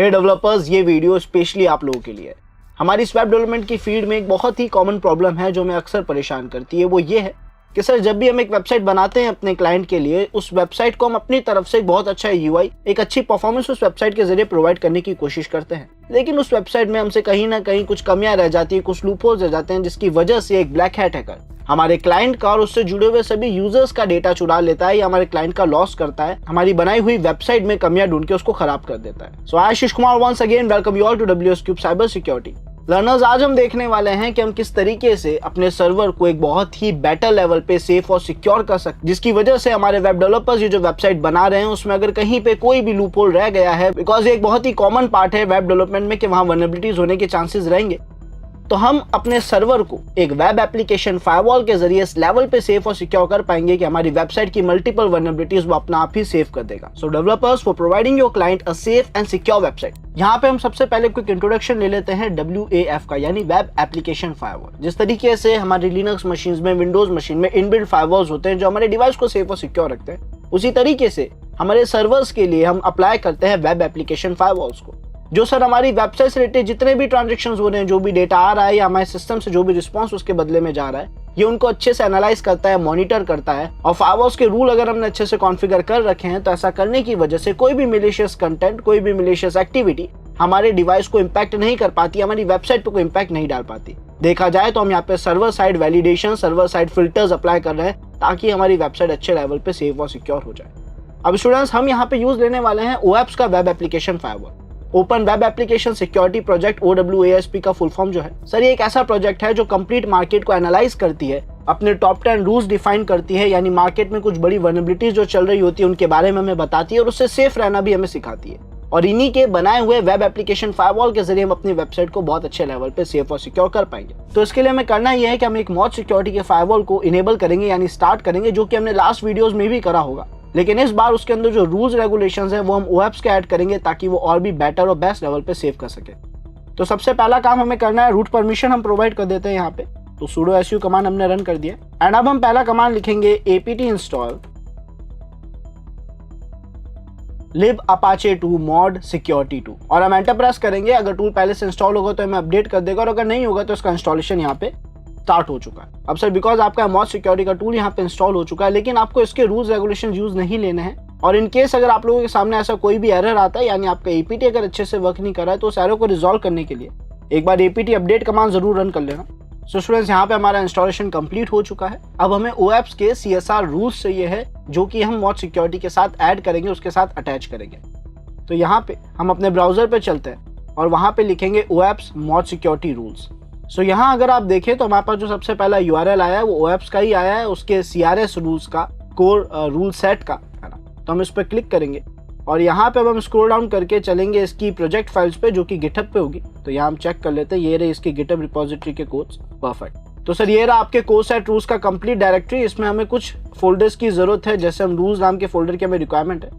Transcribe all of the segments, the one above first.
हे developers, ये video specially आप लोगों के लिए है। हमारी इस वेब डेवलपमेंट की फील्ड में एक बहुत ही कॉमन प्रॉब्लम है जो हमें अक्सर परेशान करती है। वो ये है कि सर, जब भी हम एक वेबसाइट बनाते हैं अपने क्लाइंट के लिए, उस वेबसाइट को हम अपनी तरफ से बहुत अच्छा यूआई, एक अच्छी परफॉर्मेंस उस वेबसाइट के जरिए प्रोवाइड करने की कोशिश करते हैं, लेकिन उस वेबसाइट में हमसे कहीं ना कहीं कुछ कमियां रह जाती है, कुछ लूपहोल्स रह जाते हैं, जिसकी वजह से एक ब्लैक हैट हैकर हमारे क्लाइंट का और उससे जुड़े हुए सभी यूजर्स का डेटा चुरा लेता है या हमारे क्लाइंट का लॉस करता है, हमारी बनाई हुई वेबसाइट में कमियां ढूंढ के उसको खराब कर देता है। So Ashish Kumar once again welcome you all to WS Cube cyber security learners. आज हम देखने वाले हैं कि हम किस तरीके से अपने सर्वर को एक बहुत ही बेटर लेवल पे सेफ और सिक्योर कर सकते हैं, जिसकी वजह से हमारे वेब डेवलपर्स ये जो वेबसाइट बना रहे हैं उसमें अगर कहीं पे कोई भी लूपहोल रह गया है, बिकॉज ये एक बहुत ही कॉमन पार्ट है वेब डेवलपमेंट में कि वहां वल्नरेबिलिटीज होने के चांसेस रहेंगे, तो हम अपने सर्वर को एक वेब एप्लीकेशन फायरवॉल के जरिए इस लेवल पे सेफ और सिक्योर कर पाएंगे कि हमारी वेबसाइट की मल्टीपल वल्नरेबिलिटीज वो अपना आप ही सेव कर देगा। So developers for providing your client a safe and secure website. यहाँ पे हम सबसे पहले क्विक इंट्रोडक्शन ले लेते हैं WAF का, यानी वेब एप्लीकेशन फायरवॉल। जिस तरीके से हमारी लिनक्स मशीन में, विंडोज मशीन में इनबिल्ट फायरवॉल्स होते हैं जो हमारे डिवाइस को सेफ और सिक्योर रखते हैं, उसी तरीके से हमारे सर्वर्स के लिए हम अप्लाई करते हैं वेब एप्लीकेशन फायरवॉल्स को, जो सर हमारी वेबसाइट से रिलेटेड जितने भी ट्रांजैक्शंस हो रहे हैं, जो भी डेटा आ रहा है या हमारे सिस्टम से जो भी रिस्पांस उसके बदले में जा रहा है, ये उनको अच्छे से एनालाइज करता है, मॉनिटर करता है। और फायरवॉल्स के रूल अगर हमने अच्छे से कॉन्फ़िगर कर रखे हैं तो ऐसा करने की वजह से कोई भी मिलिशियस कंटेंट, कोई भी मिलिशियस एक्टिविटी हमारे डिवाइस को इम्पैक्ट नहीं कर पाती, हमारी वेबसाइट पे कोई इम्पैक्ट नहीं डाल पाती। देखा जाए तो हम यहाँ पे server side validation, server side filters apply कर रहे हैं ताकि हमारी वेबसाइट अच्छे लेवल पे सेफ और सिक्योर हो जाए। अब स्टूडेंट्स, हम यहाँ पे यूज लेने वाले हैं OAPS का web application firewall, open web application security project, OWASP का फुल फॉर्म जो है सर, ये एक ऐसा प्रोजेक्ट है जो कंप्लीट मार्केट को एनालाइज करती है, अपने टॉप 10 रूल्स डिफाइन करती है, यानी मार्केट में कुछ बड़ी वल्नरेबिलिटीज जो चल रही होती है उनके बारे में हमें बताती है और उससे सेफ रहना भी हमें सिखाती है। और इन्हीं के बनाए हुए वेब एप्लीकेशन फायरवॉल के जरिए हम अपनी वेबसाइट को बहुत अच्छे लेवल पे सेफ और सिक्योर कर पाएंगे। तो इसके लिए हमें करना यह है कि हम एक मॉड सिक्योरिटी के फायरवॉल को इनेबल करेंगे, यानी स्टार्ट करेंगे, जो कि हमने लास्ट वीडियोस में भी करा होगा, लेकिन इस बार उसके अंदर जो रूल्स रेगुलेशंस हैं वो हम OAPS के ऐड करेंगे ताकि वो और भी बेटर और बेस्ट लेवल पे सेव कर सके। तो सबसे पहला काम हमें करना है, रूट परमिशन हम प्रोवाइड कर देते हैं यहाँ पे। तो sudo su कमांड हमने रन कर दिया एंड अब हम पहला कमांड लिखेंगे apt install lib apache 2 mod security 2 और हम एंटर प्रेस करेंगे। अगर टूल पहले से इंस्टॉल होगा तो हमें अपडेट कर देगा और अगर नहीं होगा तो इसका इंस्टॉलेशन यहाँ पे स्टार्ट हो चुका है। अब सर, बिकॉज आपका मॉड सिक्योरिटी का टूल यहाँ पे इंस्टॉल हो चुका है, लेकिन आपको इसके रूल्स रेगुलेशन यूज नहीं लेने हैं। और इन केस अगर आप लोगों के सामने ऐसा कोई भी एरर आता है, यानी आपका APT अगर अच्छे से वर्क नहीं कर रहा है, तो उस एरर को रिजॉल्व करने के लिए एक बार APT अपडेट कमांड जरूर रन कर लेना। सो स्टूडेंट्स, यहाँ पे हमारा इंस्टॉलेशन कंप्लीट हो चुका है। अब हमें OAPS के CSR रूल्स चाहिए है, जो कि हम मॉड सिक्योरिटी के साथ ऐड करेंगे, उसके साथ अटैच करेंगे। तो यहाँ पे हम अपने ब्राउजर पे चलते हैं और वहाँ पे लिखेंगे OAPS मॉड सिक्योरिटी रूल्स। सो यहाँ अगर आप देखें तो हमारे पास जो सबसे पहला URL आया है वो OAPS का ही आया है, उसके CRS रूल्स का, कोर रूल सेट का, है ना। तो हम इस पर क्लिक करेंगे और यहाँ पे अब हम स्क्रॉल डाउन करके चलेंगे इसकी प्रोजेक्ट फाइल्स पे, जो कि गिटहब पे होगी। तो यहाँ हम चेक कर लेते हैं, ये रहे इसके गिटहब रिपोजिटरी के कोड्स। परफेक्ट। तो सर, ये रहा आपके कोर सेट रूल्स का कंप्लीट डायरेक्टरी। इसमें हमें कुछ फोल्डर्स की जरूरत है, जैसे हम रूल्स नाम के फोल्डर की हमें रिक्वायरमेंट है।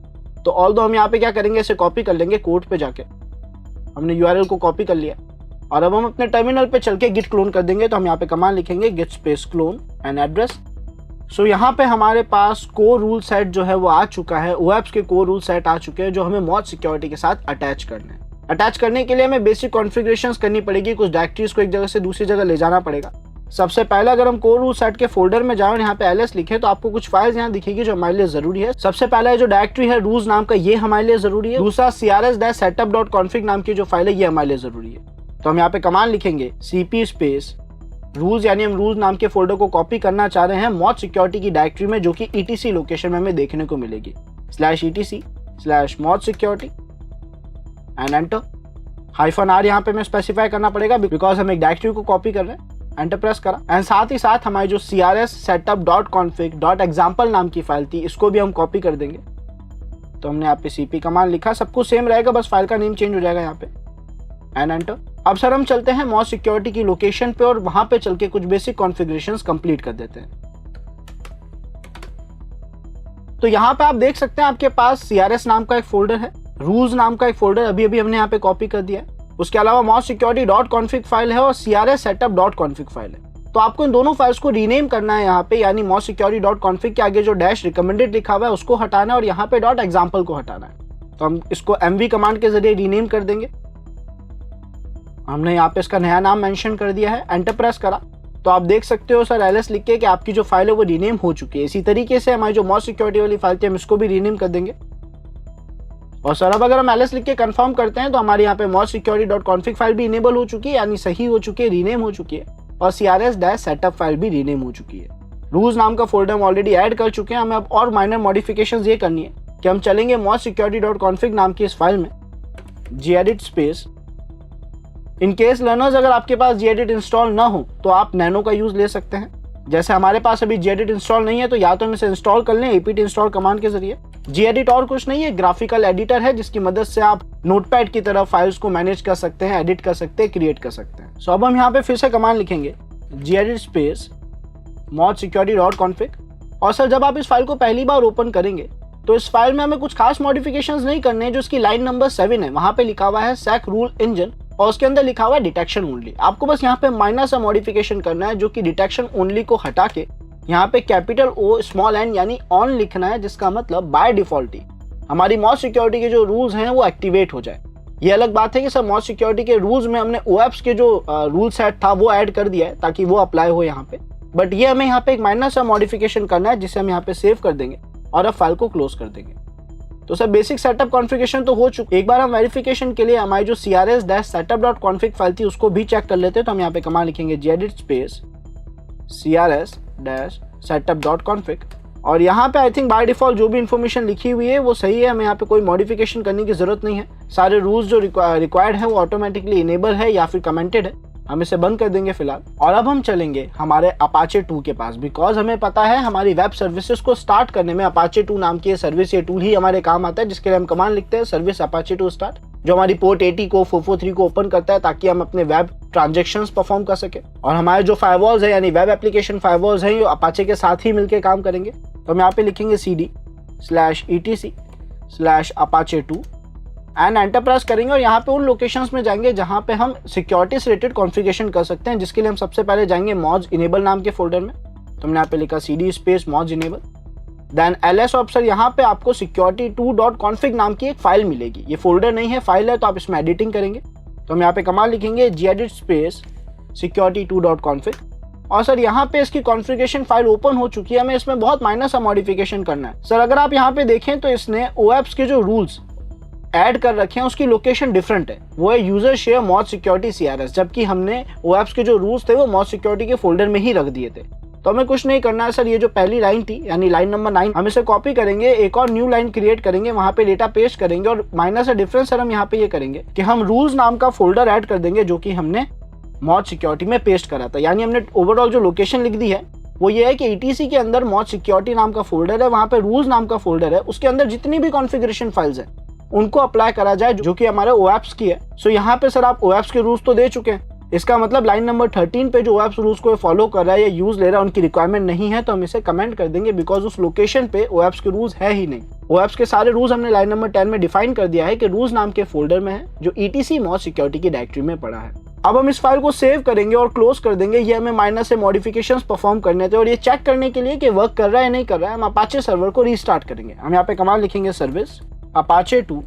तो ऑल दो हम यहाँ पे क्या करेंगे, इसे कॉपी कर लेंगे। कोड पे जाके हमने URL को कॉपी कर लिया और अब हम अपने टर्मिनल पे चल के गिट क्लोन कर देंगे। तो हम यहाँ पे कमांड लिखेंगे git space clone and address. So यहाँ पे हमारे पास कोर रूल सेट जो है वो आ चुका है, OAPS के कोर रूल सेट आ चुके हैं जो हमें मॉड सिक्योरिटी के साथ अटैच करना है। अटैच करने के लिए हमें बेसिक कॉन्फ़िगरेशंस करनी पड़ेगी, कुछ डायरेक्टरीज को एक जगह से दूसरी जगह ले जाना पड़ेगा। सबसे पहले अगर हम कोर रूल सेट के फोल्डर में जाएं, यहाँ पे ls लिखे तो आपको कुछ फाइल्स यहाँ दिखेगी जो हमारे लिए जरूरी है। सबसे पहला जो डायरेक्टरी है रूल्स नाम का, ये हमारे लिए जरूरी है। दूसरा crs-setup.config नाम की जो फाइल है ये हमारे लिए जरूरी है। तो हम यहाँ पे कमांड लिखेंगे cp स्पेस रूल्स, यानी हम रूल्स नाम के फोल्डर को कॉपी करना चाह रहे हैं मॉड सिक्योरिटी की डायरेक्टरी में, जो कि etc लोकेशन में हमें देखने को मिलेगी, /etc/mod security and enter. -r यहाँ पे हमें स्पेसिफाई करना पड़ेगा बिकॉज हम एक डायरेक्टरी को कॉपी कर रहे हैं। एंटर प्रेस करा एंड साथ ही साथ हमारी जो crs-setup.config.example नाम की फाइल थी, इसको भी हम कॉपी कर देंगे। तो हमने यहाँ पे cp कमांड लिखा, सब कुछ सेम रहेगा, बस फाइल का नेम चेंज हो जाएगा यहाँ पे एंड एंटर। अब सर हम चलते हैं मॉड सिक्योरिटी की लोकेशन पे और वहां पे चल के कुछ बेसिक कॉन्फ़िगरेशंस कंप्लीट कर देते हैं। तो यहाँ पे आप देख सकते हैं आपके पास CRS नाम का एक फोल्डर है, रूल्स नाम का एक फोल्डर अभी हमने यहाँ पे कॉपी कर दिया है। उसके अलावा modsecurity.config फाइल है और crs-setup.config फाइल है। तो आपको इन दोनों फाइल्स को रीनेम करना है यहाँ पे, यानी modsecurity.config के आगे जो डैश रिकमेंडेड लिखा हुआ है उसको हटाना है और यहाँ पे .example को हटाना है। तो हम इसको mv कमांड के जरिए रीनेम कर देंगे। हमने यहाँ पे इसका नया नाम मेंशन कर दिया है, एंटर प्रेस करा तो आप देख सकते हो सर ls लिख के कि आपकी जो फाइल है वो रीनेम हो चुकी है। इसी तरीके से हमारी जो मॉज सिक्योरिटी वाली फाइल थी हम इसको भी रीनेम कर देंगे। और सर अब अगर हम ls लिख के कंफर्म करते हैं तो हमारे यहाँ पे mozsecurity.config फाइल भी इनेबल हो चुकी है, यानी सही हो चुकी है, रीनेम हो चुकी है, और crs-setup फाइल भी रीनेम हो चुकी है। रूल्स नाम का फोल्डर हम ऑलरेडी ऐड कर चुके हैं। हमें अब और माइनर मॉडिफिकेशंस ये करनी है कि हम चलेंगे mozsecurity.config नाम की इस फाइल में gedit space, in case learners अगर आपके पास gedit इंस्टॉल ना हो तो आप नैनो का यूज ले सकते हैं। जैसे हमारे पास अभी gedit इंस्टॉल नहीं है तो या तो हम इसे इंस्टॉल कर लें apt इंस्टॉल कमांड के जरिए। gedit और कुछ नहीं है, ग्राफिकल एडिटर है जिसकी मदद से आप नोटपैड की तरह फाइल्स को मैनेज कर सकते हैं, एडिट कर सकते हैं, क्रिएट कर सकते हैं। सो अब हम यहाँ पे फिर से कमांड लिखेंगे gedit स्पेस mozsecurity.config। और सर जब आप इस फाइल को पहली बार ओपन करेंगे तो इस फाइल में हमें कुछ खास मॉडिफिकेशंस नहीं करने हैं। जो इसकी लाइन नंबर 7 है वहां पे लिखा हुआ है sec रूल इंजन और उसके अंदर लिखा हुआ है डिटेक्शन ओनली। आपको बस यहाँ पे माइनर सा मॉडिफिकेशन करना है जो कि डिटेक्शन ओनली को हटा के यहाँ पे कैपिटल O स्मॉल n यानी ऑन लिखना है, जिसका मतलब बाय डिफॉल्ट ही हमारी मॉज सिक्योरिटी के जो रूल्स हैं वो एक्टिवेट हो जाए। ये अलग बात है कि सर मॉज सिक्योरिटी के रूल्स में हमने OAuth के जो रूल सेट था वो ऐड कर दिया है ताकि वो अप्लाई हो यहाँ पे, बट ये हमें यहाँ पे एक माइनर सा मॉडिफिकेशन करना है जिसे हम यहाँ पे सेव कर देंगे और अब फाइल को क्लोज कर देंगे। तो सर बेसिक सेटअप कॉन्फ़िगरेशन तो हो चुकी। एक बार हम वेरिफिकेशन के लिए हमारी जो crs-setup.config फाइल थी उसको भी चेक कर लेते हैं। तो हम यहाँ पे कमांड लिखेंगे gedit स्पेस crs-setup.config और यहाँ पे आई थिंक बाय डिफॉल्ट जो भी इन्फॉर्मेशन लिखी हुई है वो सही है, हमें यहाँ पे कोई मॉडिफिकेशन करने की जरूरत नहीं है। सारे रूल्स जो रिक्वायर्ड है वो ऑटोमेटिकली इनेबल है या फिर कमेंटेड है। हम इसे बंद कर देंगे फिलहाल। और अब हम चलेंगे हमारे Apache 2 के पास, बिकॉज हमें पता है हमारी वेब सर्विसेज को स्टार्ट करने में Apache 2 नाम की ये सर्विस, ये टूल ही हमारे काम आता है, जिसके लिए हम कमांड लिखते हैं सर्विस Apache 2 स्टार्ट, जो हमारी पोर्ट 80 को 443 को ओपन करता है ताकि हम अपने वेब ट्रांजेक्शंस परफॉर्म कर सके। और हमारे जो फायरवॉल्स है यानी वेब एप्लीकेशन फायरवॉल्स हैं ये Apache के साथ ही मिलकर काम करेंगे। तो हम यहाँ पे लिखेंगे cd/etc/apache2 एंड एंटर प्रेस करेंगे और यहाँ पे उन लोकेशंस में जाएंगे जहाँ पे हम सिक्योरिटी से रिलेटेड कॉन्फ़िगरेशन कर सकते हैं, जिसके लिए हम सबसे पहले जाएंगे मॉज इनेबल नाम के फोल्डर में। तो हमने यहाँ पे लिखा cd space mode enable, then ls option. यहाँ पे आपको security2.config नाम की एक फाइल मिलेगी, ये फोल्डर नहीं है फाइल है, तो आप इसमें एडिटिंग करेंगे। तो हम यहाँ पे कमांड लिखेंगे gedit स्पेस security2.config और सर यहाँ पे इसकी कॉन्फ़िगरेशन फाइल ओपन हो चुकी है। हमें इसमें बहुत माइनर सा मॉडिफिकेशन करना है। सर अगर आप यहाँ पे देखें तो इसने OAuth के जो रूल्स ऐड कर रखे हैं उसकी लोकेशन डिफरेंट है, वो है user share Moj security CRS, जबकि हमने OAuth के जो रूल्स थे वो मॉज सिक्योरिटी के फोल्डर में ही रख दिए थे। तो हमें कुछ नहीं करना है सर, ये जो पहली लाइन थी यानी लाइन नंबर 9 हम इसे कॉपी करेंगे, एक और न्यू लाइन क्रिएट करेंगे, वहां पे डेटा पेस्ट करेंगे और माइनर सा डिफरेंस सर हम यहाँ पे ये करेंगे कि हम रूल्स नाम का फोल्डर ऐड कर देंगे जो कि हमने मॉज सिक्योरिटी में पेस्ट करा था। यानी हमने ओवरऑल जो लोकेशन लिख दी है वो ये है कि ETC के अंदर मॉज सिक्योरिटी नाम का फोल्डर है, वहां पे रूल्स नाम का फोल्डर है, उसके अंदर जितनी भी कॉन्फ़िगरेशन फाइल्स है उनको अप्लाई करा जाए जो कि हमारे OAuth की है। सो यहाँ पे सर आप OAuth के रूल्स तो दे चुके हैं, इसका मतलब लाइन नंबर 13 पे जो OAuth रूल्स को फॉलो कर रहा है या यूज ले रहा है उनकी रिक्वायरमेंट नहीं है, तो हम इसे कमेंट कर देंगे बिकॉज उस लोकेशन पे OAuth के रूल्स है ही नहीं। OAuth के सारे रूल्स हमने लाइन नंबर 10 में डिफाइन कर दिया है कि रूल्स नाम के फोल्डर में है जो ETC मॉज सिक्योरिटी की डायरेक्टरी में पड़ा है। अब हम इस फाइल को सेव करेंगे और क्लोज कर देंगे। ये हमें माइनर से मॉडिफिकेशंस परफॉर्म करने थे और ये चेक करने के लिए कि वर्क कर रहा है या नहीं कर रहा है हम Apache सर्वर को रीस्टार्ट करेंगे। हम यहाँ पे कमांड लिखेंगे सर्विस Apache2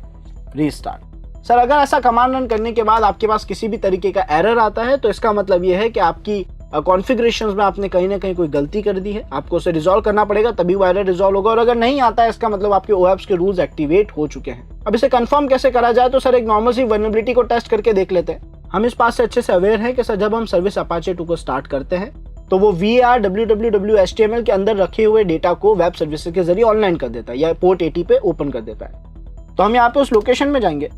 रीस्टार्ट। सर अगर ऐसा कमांड रन करने के बाद आपके पास किसी भी तरीके का एरर आता है तो इसका मतलब ये है कि आपकी कॉन्फ़िगरेशंस में आपने कहीं ना कहीं कोई गलती कर दी है, आपको उसे रिजॉल्व करना पड़ेगा तभी वो एरर रिजॉल्व होगा। और अगर नहीं आता है इसका मतलब आपके OAuth के रूल्स एक्टिवेट हो चुके हैं। अब इसे कंफर्म कैसे करा जाए, तो सर एक नॉर्मल सी वल्नरेबिलिटी को टेस्ट करके देख लेते हैं। हम इस बात से अच्छे से अवेयर हैं कि सर जब हम सर्विस Apache2 को स्टार्ट करते हैं तो वो var www HTML के अंदर रखे हुए डेटा को वेब सर्विसेज के जरिए ऑनलाइन कर देता है या पोर्ट 80 पे ओपन कर देता है। तो हम यहाँ पे उस लोकेशन में जाएंगे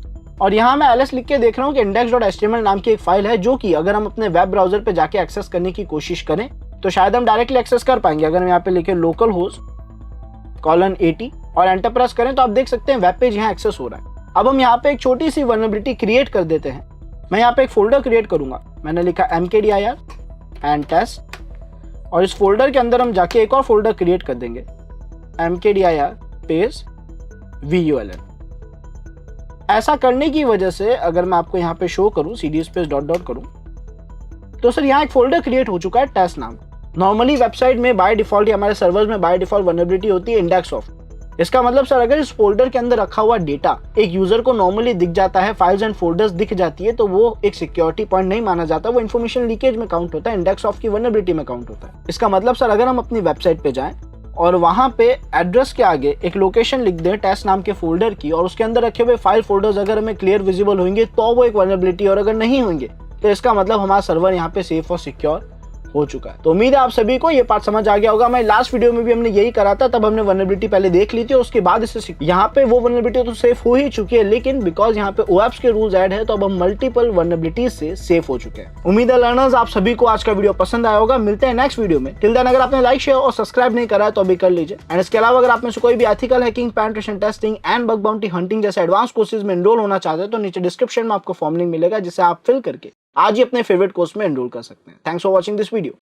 और यहाँ मैं ls लिख के देख रहा हूँ कि index.html नाम की एक फाइल है जो कि अगर हम अपने वेब ब्राउजर पे जाके एक्सेस करने की कोशिश करें तो शायद हम डायरेक्टली एक्सेस कर पाएंगे। अगर हम यहाँ पे लिखे localhost:80 और एंटर प्रेस करें तो आप देख सकते हैं वेब पेज यहाँ एक्सेस हो रहा है। अब हम यहाँ पे एक छोटी सी वल्नरेबिलिटी क्रिएट कर देते हैं। मैं यहाँ पे एक फोल्डर क्रिएट करूंगा, मैंने लिखा mkdir एंड टेस्ट और इस फोल्डर के अंदर हम जाके एक और फोल्डर क्रिएट कर देंगे mkdir स्पेस vuln। ऐसा करने की वजह से अगर मैं आपको यहाँ पे शो करूँ cd स्पेस डॉट करूँ तो सर यहाँ एक फोल्डर क्रिएट हो चुका है टेस्ट नाम। नॉर्मली वेबसाइट में बाय डिफॉल्ट या हमारे सर्वर्स में बाय डिफॉल्ट वल्नरेबिलिटी होती है इंडेक्स ऑफ, इसका मतलब सर अगर इस फोल्डर के अंदर रखा हुआ डेटा एक यूजर को नॉर्मली दिख जाता है, फाइल्स एंड फोल्डर्स दिख जाती है, तो वो एक सिक्योरिटी पॉइंट नहीं माना जाता, वो इन्फॉर्मेशन लीकेज में काउंट होता है, इंडेक्स ऑफ की वल्नरेबिलिटी में काउंट होता है। इसका मतलब सर अगर हम अपनी वेबसाइट पे जाएं और वहां पे एड्रेस के आगे एक लोकेशन लिख दें टेस्ट नाम के फोल्डर की, और उसके अंदर रखे हुए फाइल फोल्डर्स अगर हमें क्लियर विजिबल होंगे तो वो एक वल्नरेबिलिटी, और अगर नहीं होंगे तो इसका मतलब हमारा सर्वर यहाँ पे सेफ और सिक्योर हो चुका है। तो उम्मीद है आप सभी को ये पार्ट समझ आ गया होगा। हमारे लास्ट वीडियो में भी हमने यही करा था, तब हमने वल्नरेबिलिटी पहले देख ली थी और उसके बाद इससे यहाँ पे वो वल्नरेबिलिटी तो सेफ हो ही चुकी है, लेकिन बिकॉज यहाँ पे ओएप्स के रूल्स ऐड है तो अब हम मल्टीपल वल्नरेबिलिटीज से सेफ हो चुके हैं। उम्मीद है लर्नर्स आप सभी को आज का वीडियो पसंद आया होगा। मिलते हैं नेक्स्ट वीडियो में। टिल देन अगर आपने लाइक शेयर और सब्सक्राइब नहीं करा है तो अभी कर लीजिए। एंड इसके अलावा अगर आप में से कोई भी ethical hacking, penetration testing and bug bounty hunting जैसे एडवांस कोर्सेज में एनरोल होना चाहते हैं तो नीचे डिस्क्रिप्शन में आपको फॉर्म लिंक मिलेगा, जिसे आप फिल करके आज ही अपने फेवरेट कोर्स में एनरोल कर सकते हैं। Thanks for watching this video.